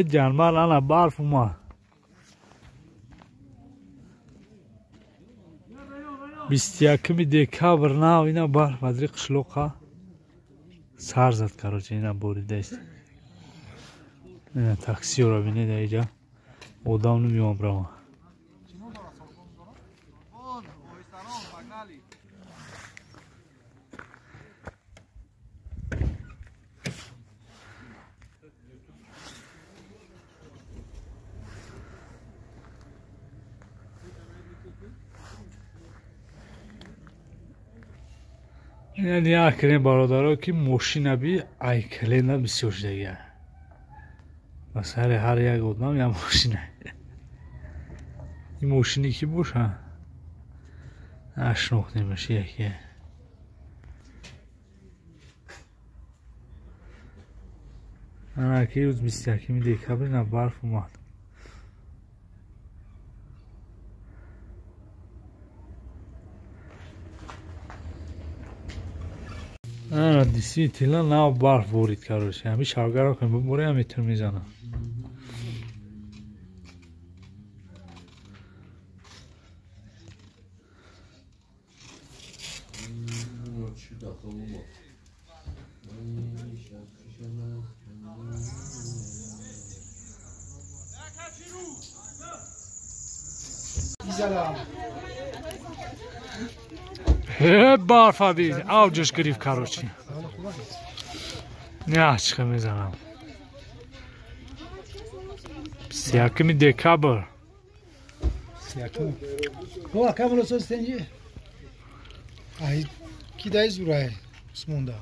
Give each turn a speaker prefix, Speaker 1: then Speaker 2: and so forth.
Speaker 1: جانمال انا برف اومد 21 دکابر نه اینا برف از قشلوقا سر زد کاروچه اینا بریده است تاکسی رو ببینید اینجا آدم نمیام برام یعنی آخرین برادرها که ماشین بی ایکلینه بسیار دیگه مثلا هر یک آدم یا ماشینه این ماشینی که باشه اشناخت نمیشه یکی که روز 21 دکابر نه برف اومد دیسی تیلا نه برف بورید کاروش همین شاگر رو کنیم ببوره هم میتون میزنم برف بید اوجش گریف کاروچی نه چیکار میزنم 21 دکابر
Speaker 2: بابا کاملا سوستنجی ای کی دای زورای اسموندا